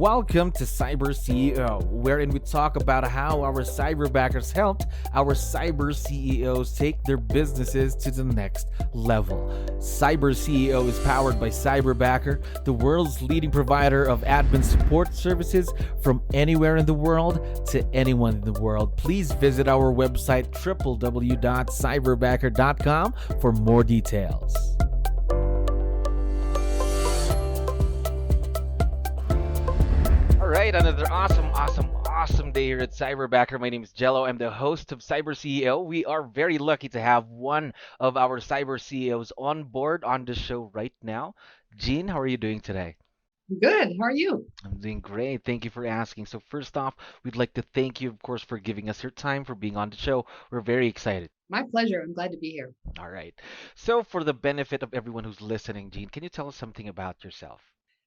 Welcome to CyberCEO, wherein we talk about how our cyberbackers helped our cyber CEOs take their businesses to the next level. CyberCEO is powered by Cyberbacker, the world's leading provider of admin support services from anywhere in the world to anyone in the world. Please visit our website www.cyberbacker.com for more details. All right, another awesome day here at Cyberbacker. My name is Jello. I'm the host of Cyber CEO. We are very lucky to have one of our cyber CEOs on board on the show right now. Jeanne, how are you doing today? Good. How are you? I'm doing great. Thank you for asking. So first off, we'd like to thank you, of course, for giving us your time, for being on the show. We're very excited. My pleasure. I'm glad to be here. All right. So for the benefit of everyone who's listening, Jeanne, can you tell us something about yourself?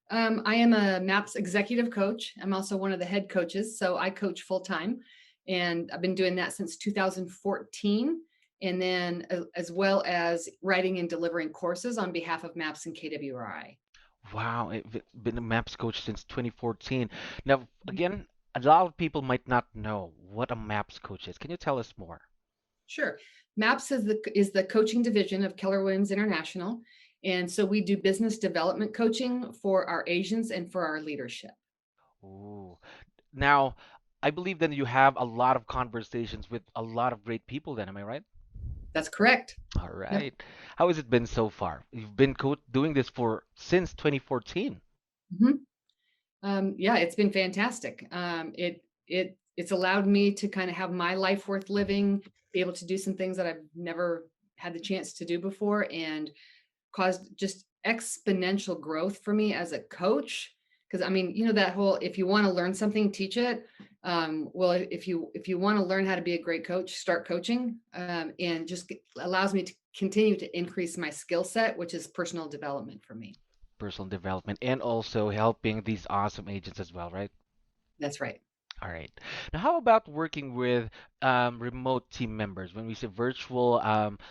I am a MAPS executive coach. I'm also one of the head coaches, so I coach full time, and I've been doing that since 2014. And then, as well as writing and delivering courses on behalf of MAPS and KWRI. Wow, I've been a maps coach since 2014. Now, again, a lot of people might not know what a maps coach is. Can you tell us more? Sure. MAPS is the coaching division of Keller Williams International, and so we do business development coaching for our agents and for our leadership. Ooh. Now, I believe then you have a lot of conversations with a lot of great people then, am I right? That's correct. All Yep. right. How has it been so far? You've been doing this for since 2014. Mhm. Yeah, it's been fantastic. It's allowed me to kind of have my life worth living, be able to do some things that I've never had the chance to do before, and caused just exponential growth for me as a coach. Because I mean, that whole if you want to learn something, teach it. Well, if you want to learn how to be a great coach, start coaching, and just allows me to continue to increase my skill set, which is personal development for me. Personal development and also helping these awesome agents as well, right? That's right. All right. Now, how about working with remote team members? When we say virtual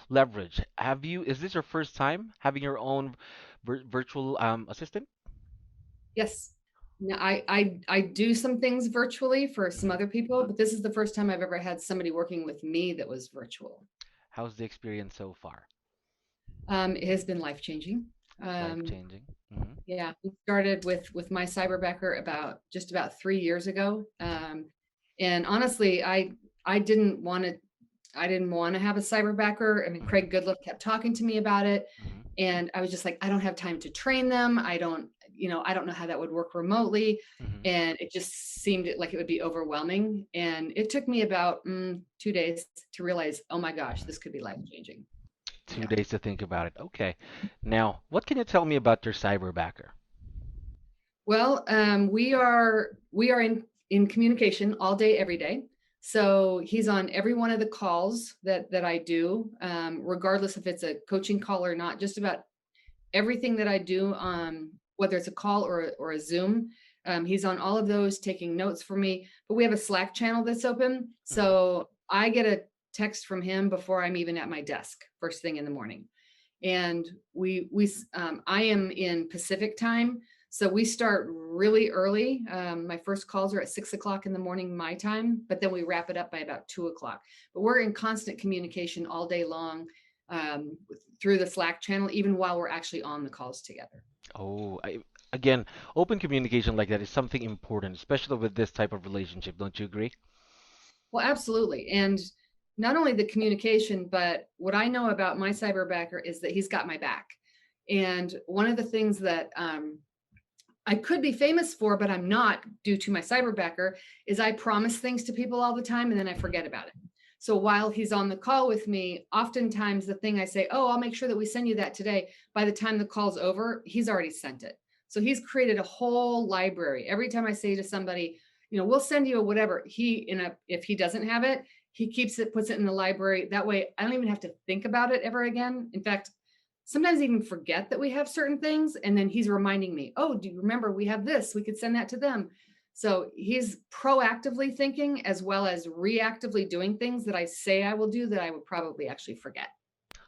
leverage, is this your first time having your own virtual assistant? Yes. No, I do some things virtually for some Mhm. other people, but this is the first time I've ever had somebody working with me that was virtual. How's the experience so far? It has been life changing. Life Um, changing. Hmm. yeah, we started with my Cyberbacker about 3 years ago, and honestly, I didn't want to I didn't want to have a Cyberbacker. I mean, Hmm. Craig Goodliff kept talking to me about it, Hmm. and I was just like, I don't have time to train them. I don't know how that would work remotely. Hmm. And it just seemed like it would be overwhelming. And it took me about 2 days to realize, oh my gosh, Hmm. this could be life changing. 2 days to think about it. Okay. Now, what can you tell me about your cyberbacker? Well, we are in communication all day, every day. So he's on every one of the calls that I do, regardless if it's a coaching call or not. Just about everything that I do, whether it's a call or a Zoom, he's on all of those taking notes for me. But we have a Slack channel that's open, Hmm. so I get a text from him before I'm even at my desk, first thing in the morning. And I am in Pacific time, so we start really early. My first calls are at 6 o'clock in the morning, my time, but then we wrap it up by about 2 o'clock. But we're in constant communication all day long, through the Slack channel, even while we're actually on the calls together. Oh, again, open communication like that is something important, especially with this type of relationship. Don't you agree? Well, absolutely. And not only the communication, but what I know about my cyberbacker is that he's got my back. And one of the things that I could be famous for, but I'm not due to my cyberbacker, is I promise things to people all the time and then I Hmm. forget about it. So while he's on the call with me, oftentimes the thing I say, oh, I'll make sure that we send you that today. By the time the call's over, he's already sent it. So he's created a whole library. Every time I say to somebody, we'll send you a whatever, if he doesn't have it, he keeps it, puts it in the library. That way I don't even have to think about it ever again. In fact, sometimes even forget that we have certain things. And then he's reminding me, oh, do you remember we have this? We could send that to them. So he's proactively thinking as well as reactively doing things that I say I will do that I would probably actually forget.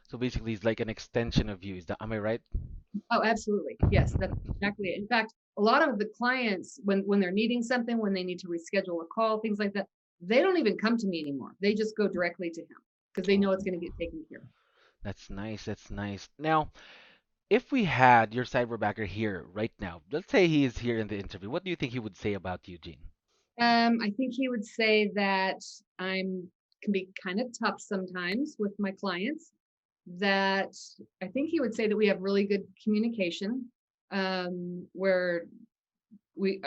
So basically, it's like an extension of you. Am I right? Oh, absolutely. Yes, that's exactly it. In fact, a lot of the clients, when they're needing something, when they need to reschedule a call, things like that, they don't even come to me anymore. They just go directly to him because they know it's Oh, going to get taken care of. that's nice. That's nice. Now, if we had your cyberbacker here right now, let's say he is here in the interview, what do you think he would say about you, Jean? I think he would say that I'm can be kind of tough sometimes with my clients. That I think he would say that we have really good communication, where we,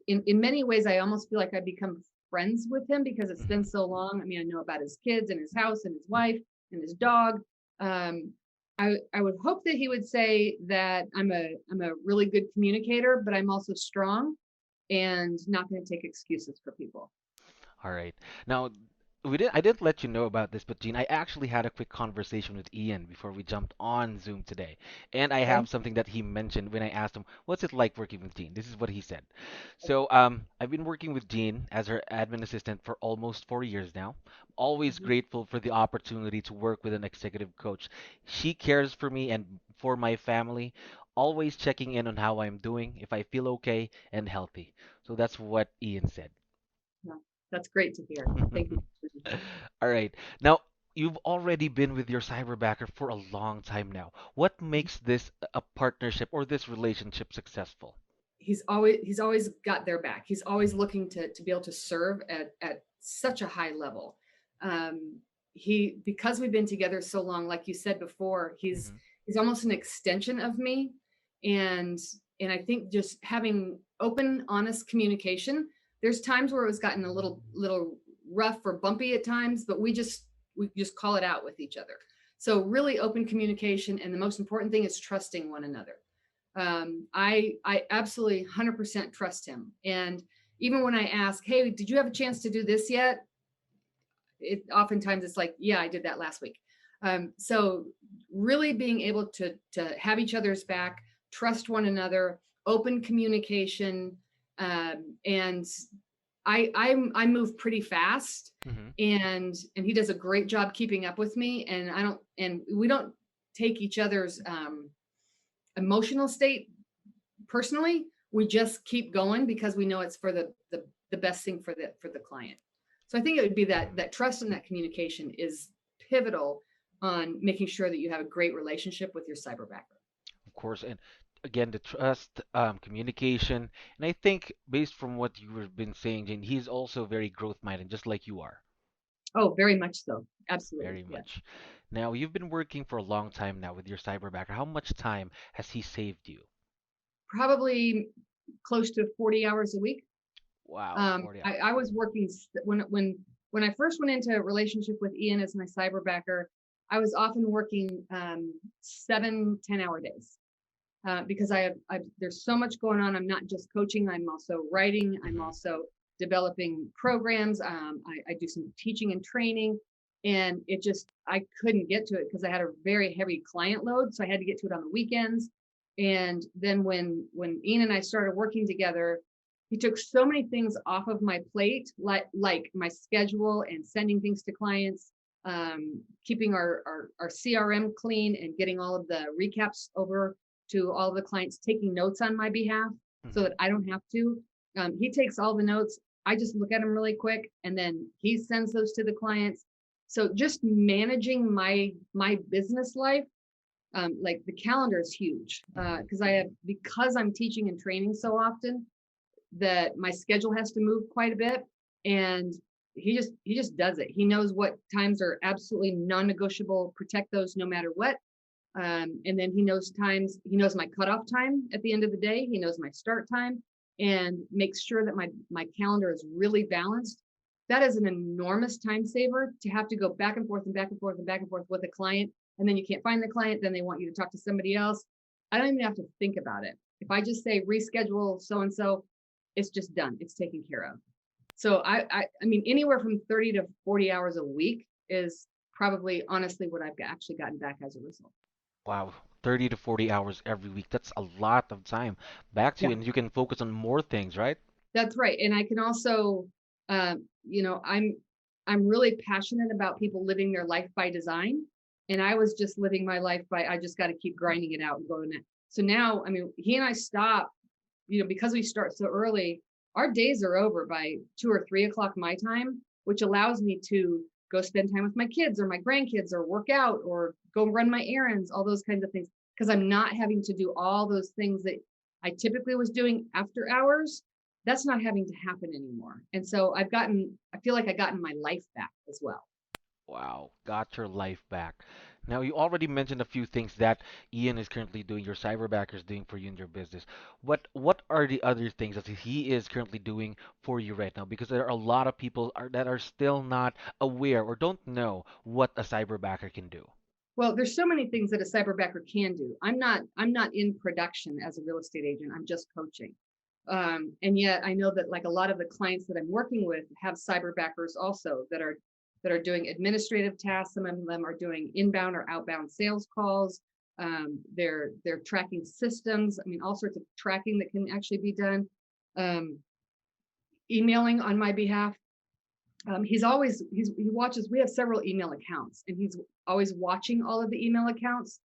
in many ways, I almost feel like I become friends with him because it's been Mhm. so long. I mean, I know about his kids and his house and his wife and his dog. Um, I would hope that he would say that I'm a really good communicator, but I'm also strong and not going to take excuses for people. All right. Now, I didn't let you know about this, but Gene, I actually had a quick conversation with Ian before we jumped on Zoom today. And I Okay. have something that he mentioned when I asked him, what's it like working with Gene? This is what he said. So, I've been working with Jean as her admin assistant for almost 4 years now. Always Mhm. grateful for the opportunity to work with an executive coach. She cares for me and for my family, always checking in on how I'm doing, if I feel okay and healthy. So that's what Ian said. Yeah, that's great to hear. Thank you. All right. Now, you've already been with your cyberbacker for a long time now. What makes this a partnership or this relationship successful? He's always got their back. He's always Mhm, looking to be able to serve at such a high level. Um, he because we've been together so long, like you said before, mhm, he's almost an extension of me, and and I think just having open, honest communication. There's times where it was gotten a little rough or bumpy at times, but we just call it out with each other. So really open communication, and the most important thing is trusting one another. I absolutely 100% trust him. And even when I ask, hey, did you have a chance to do this yet? It oftentimes it's like, yeah, I did that last week. So really being able to have each other's back, trust one another, open communication, and I move pretty fast, mhm. and he does a great job keeping up with me, and we don't take each other's emotional state personally. We just keep going because we know it's for the best thing for the client. So I think it would be that trust and that communication is pivotal on making sure that you have a great relationship with your cyberbacker. Of course, and again, the trust, communication, and I think based from what you've been saying, Jane, he's also very growth minded, just like you are. Oh, very much so. Absolutely. Very Yeah. much. Now, you've been working for a long time now with your cyberbacker. How much time has he saved you? Probably close to 40 hours a week. Wow, 40 I hours. was working when I first went into a relationship with Ian as my cyberbacker. I was often working 7, 10 hour days. Because there's so much going on. I'm not just coaching. I'm also writing. I'm Hmm. also developing programs. I do some teaching and training, and I couldn't get to it because I had a very heavy client load. So I had to get to it on the weekends. And then when Ian and I started working together, he took so many things off of my plate, like my schedule and sending things to clients, keeping our CRM clean and getting all of the recaps over to all the clients, taking notes on my behalf so Hmm. that I don't have to. He takes all the notes. I just look at them really quick, and then he sends those to the clients. So just managing my business life, like the calendar is huge, Hmm. because I'm teaching and training so often that my schedule has to move quite a bit, and he just does it. He knows what times are absolutely non-negotiable. Protect those no matter what. And then he knows my cutoff time at the end of the day. He knows my start time and makes sure that my calendar is really balanced. That is an enormous time saver to have to go back and forth and back and forth and back and forth with a client. And then you can't find the client. Then they want you to talk to somebody else. I don't even have to think about it. If I just say reschedule so and so, it's just done. It's taken care of. So I mean, anywhere from 30 to 40 hours a week is probably honestly what I've actually gotten back as a result. Wow, 30 to 40 hours every week. That's a lot of time back to you, Yeah, and you can focus on more things, right? that's right. And I can also, I'm really passionate about people living their life by design. And I was just living my life by I just got to keep grinding it out and going it. So now, I mean, he and I stopped. because we start so early, our days are over by 2 or 3 o'clock my time, which allows me to go spend time with my kids or my grandkids or work out or go run my errands, all those kinds of things. Because I'm not having to do all those things that I typically was doing after hours. That's not having to happen anymore. And so I feel like I've gotten my life back as well. Wow, got your life back. Now, you already mentioned a few things that Ian is currently doing, your cyberbacker is doing for you in your business. What are the other things that he is currently doing for you right now? Because there are a lot of people that are still not aware or don't know what a cyberbacker can do. Well, there's so many things that a cyberbacker can do. I'm not in production as a real estate agent. I'm just coaching. And yet I know that like a lot of the clients that I'm working with have cyberbackers also that are doing administrative tasks. Some of them are doing inbound or outbound sales calls. They're tracking systems. I mean, all sorts of tracking that can actually be done. Emailing on my behalf. He watches. We have several email accounts, and he's always watching all of the email accounts,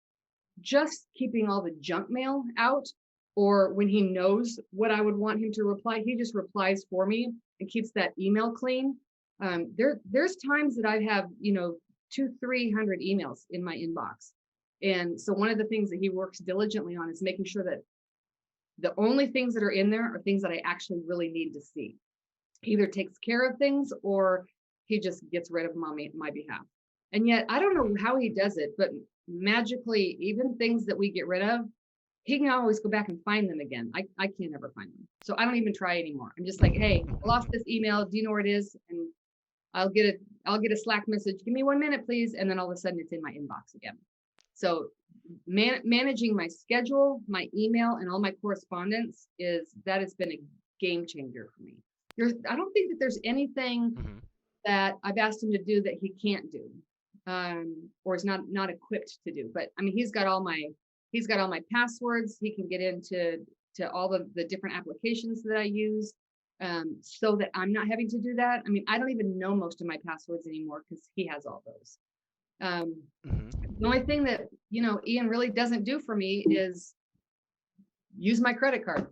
just keeping all the junk mail out. Or when he knows what I would want him to reply, he just replies for me and keeps that email clean. There's times that I have 200-300 emails in my inbox, and so one of the things that he works diligently on is making sure that the only things that are in there are things that I actually really need to see. He either takes care of things or he just gets rid of them on my behalf. And yet I don't know how he does it, but magically, even things that we get rid of, he can always go back and find them again. I can't ever find them. So I don't even try anymore. I'm just like, hey, I lost this email. Do you know where it is? And I'll get a Slack message. Give me 1 minute, please. And then all of a sudden it's in my inbox again. So managing my schedule, my email, and all my correspondence that has been a game changer for me. I don't think that there's anything that I've asked him to do that he can't do, or is not equipped to do. But I mean, he's got all my passwords. He can get into all the different applications that I use, so that I'm not having to do that. I mean, I don't even know most of my passwords anymore because he has all those. The only thing that Ian really doesn't do for me is use my credit card.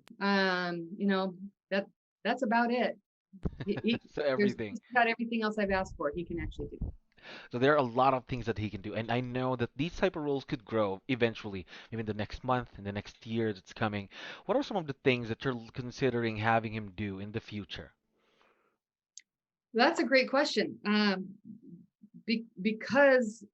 That's about it. So everything. About everything else I've asked for, he can actually do. So there are a lot of things that he can do, and I know that these type of roles could grow eventually, maybe in the next month, in the next year that's coming. What are some of the things that you're considering having him do in the future? That's a great question. Because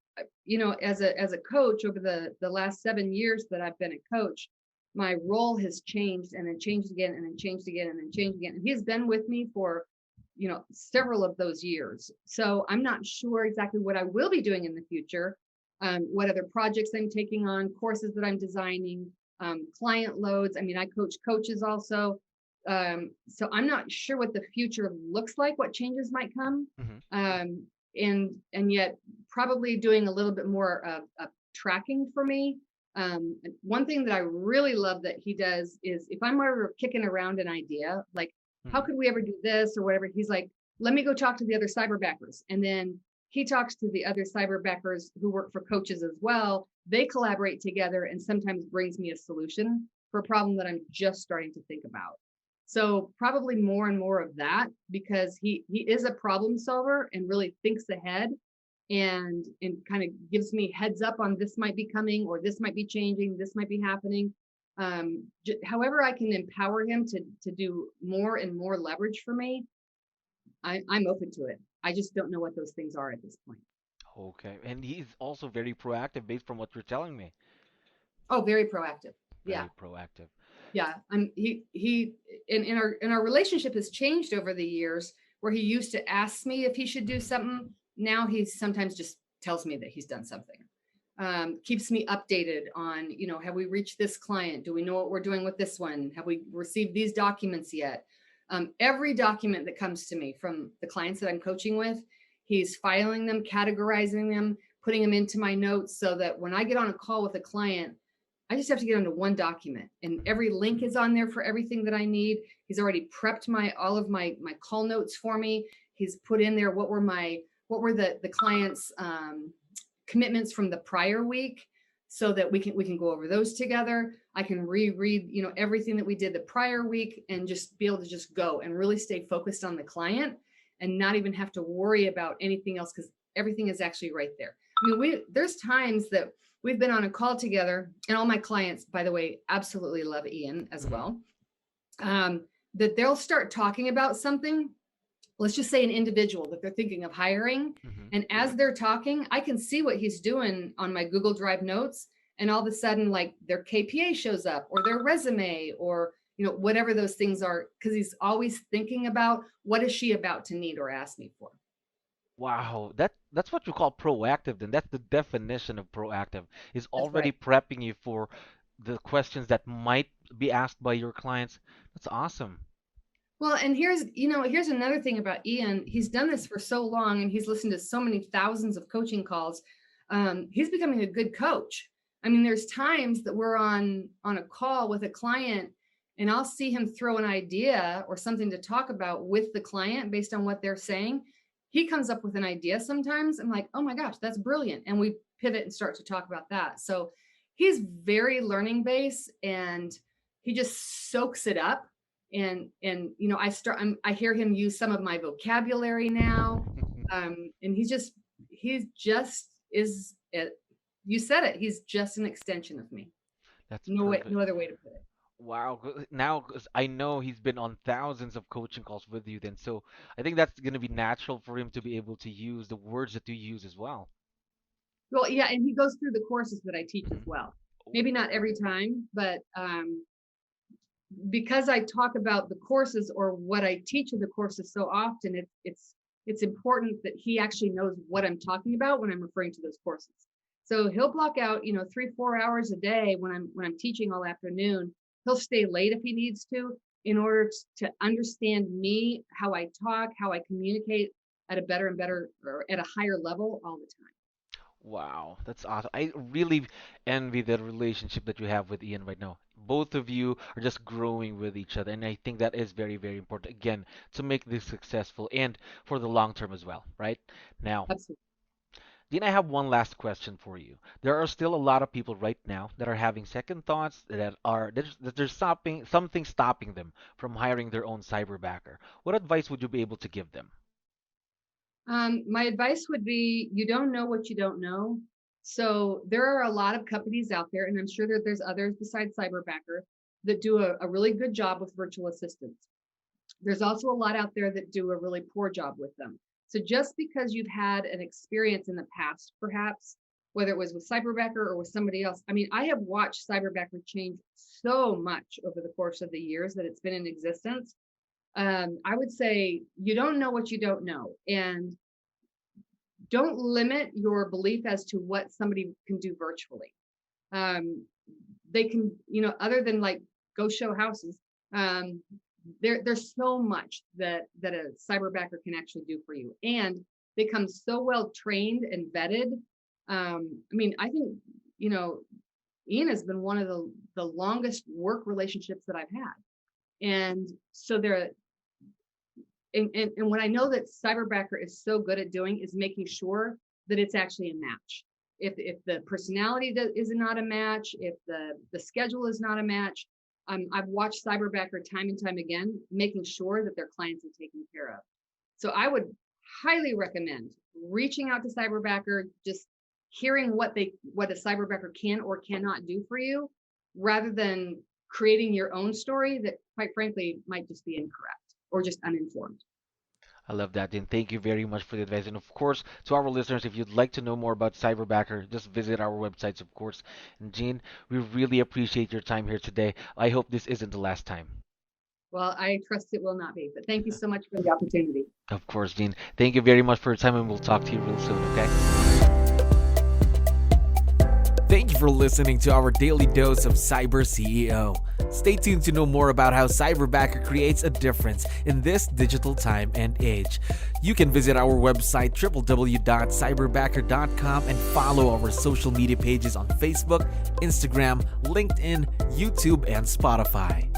as a coach over the last 7 years that I've been a coach, my role has changed and then changed again and then changed again and then changed again. And he's been with me for several of those years. So I'm not sure exactly what I will be doing in the future, what other projects I'm taking on, courses that I'm designing, client loads. I mean, I coach coaches also. So I'm not sure what the future looks like, what changes might come. And yet probably doing a little bit more of tracking for me. One thing that I really love that he does is if I'm ever kicking around an idea, like how could we ever do this or whatever, he's like, let me go talk to the other cyberbackers. And then he talks to the other cyberbackers who work for coaches as well. They collaborate together and sometimes brings me a solution for a problem that I'm just starting to think about. So probably more and more of that, because he is a problem solver and really thinks ahead and kind of gives me heads up on this might be coming or this might be changing, this might be happening. However I can empower him to do more and more leverage for me, I'm open to it. I just don't know what those things are at this point. Okay, and he's also very proactive based from what you're telling me. Oh, very proactive. Very proactive. Yeah, he in our relationship has changed over the years, where he used to ask me if he should do something. Now he sometimes just tells me that he's done something. Keeps me updated on, have we reached this client? Do we know what we're doing with this one? Have we received these documents yet? Every document that comes to me from the clients that I'm coaching with, he's filing them, categorizing them, putting them into my notes so that when I get on a call with a client, I just have to get onto one document and every link is on there for everything that I need. He's already prepped all of my call notes for me. He's put in there what were the client's commitments from the prior week. so that we can go over those together. I can reread, everything that we did the prior week and just be able to just go and really stay focused on the client and not even have to worry about anything else because everything is actually right there. I mean, there's times that we've been on a call together, and all my clients, by the way, absolutely love Ian as well, that they'll start talking about something. Let's just say an individual that they're thinking of hiring. And as they're talking, I can see what he's doing on my Google Drive notes. And all of a sudden, like their KPA shows up or their resume or, whatever those things are, because he's always thinking about what is she about to need or ask me for. Wow, that's what you call proactive. Then that's the definition of proactive, is already right. prepping you for the questions that might be asked by your clients. That's awesome. Well, and here's another thing about Ian. He's done this for so long and he's listened to so many thousands of coaching calls. He's becoming a good coach. I mean, there's times that we're on a call with a client and I'll see him throw an idea or something to talk about with the client based on what they're saying. He comes up with an idea sometimes. I'm like, oh my gosh, that's brilliant. And we pivot and start to talk about that. So he's very learning based and he just soaks it up. And I hear him use some of my vocabulary now. And you said it, he's just an extension of me. That's no perfect. other way to put it. Wow. Now, 'cause I know he's been on thousands of coaching calls with you then, so I think that's going to be natural for him to be able to use the words that you use as well. Well, yeah, and he goes through the courses that I teach as well. Maybe not every time, but because I talk about the courses or what I teach in the courses so often, it's important that he actually knows what I'm talking about when I'm referring to those courses. So he'll block out, 3-4 hours a day when I'm teaching all afternoon. He'll stay late if he needs to in order to understand me, how I talk, how I communicate at a better and better or at a higher level all the time. Wow, that's awesome. I really envy the relationship that you have with Ian right now. Both of you are just growing with each other, and I think that is very, very important, again, to make this successful and for the long term as well, right? Now, Absolutely. Dean, I have one last question for you. There are still a lot of people right now that are having second thoughts that there's something stopping them from hiring their own cyberbacker. What advice would you be able to give them? My advice would be, you don't know what you don't know. So there are a lot of companies out there, and I'm sure that there's others besides Cyberbacker that do a really good job with virtual assistants. There's also a lot out there that do a really poor job with them. So just because you've had an experience in the past, perhaps, whether it was with Cyberbacker or with somebody else, I mean, I have watched Cyberbacker change so much over the course of the years that it's been in existence. I would say you don't know what you don't know, and don't limit your belief as to what somebody can do virtually. They can, other than like go show houses, there's so much that a cyberbacker can actually do for you, and they come so well trained and vetted. I mean, I think Ian has been one of the longest work relationships that I've had, and so and what I know that Cyberbacker is so good at doing is making sure that it's actually a match. If the personality is not a match, if the schedule is not a match, I've watched Cyberbacker time and time again, making sure that their clients are taken care of. So I would highly recommend reaching out to Cyberbacker, just hearing what a Cyberbacker can or cannot do for you, rather than creating your own story that, quite frankly, might just be incorrect or just uninformed. I love that, Dean. Thank you very much for the advice. And of course, to our listeners, if you'd like to know more about Cyberbacker, just visit our websites, of course. And Jean, we really appreciate your time here today. I hope this isn't the last time. Well, I trust it will not be, but thank you so much for the opportunity. Of course, Jean. Thank you very much for your time, and we'll talk to you real soon, okay? Thank you for listening to our daily dose of Cyber CEO. Stay tuned to know more about how Cyberbacker creates a difference in this digital time and age. You can visit our website www.cyberbacker.com and follow our social media pages on Facebook, Instagram, LinkedIn, YouTube, and Spotify.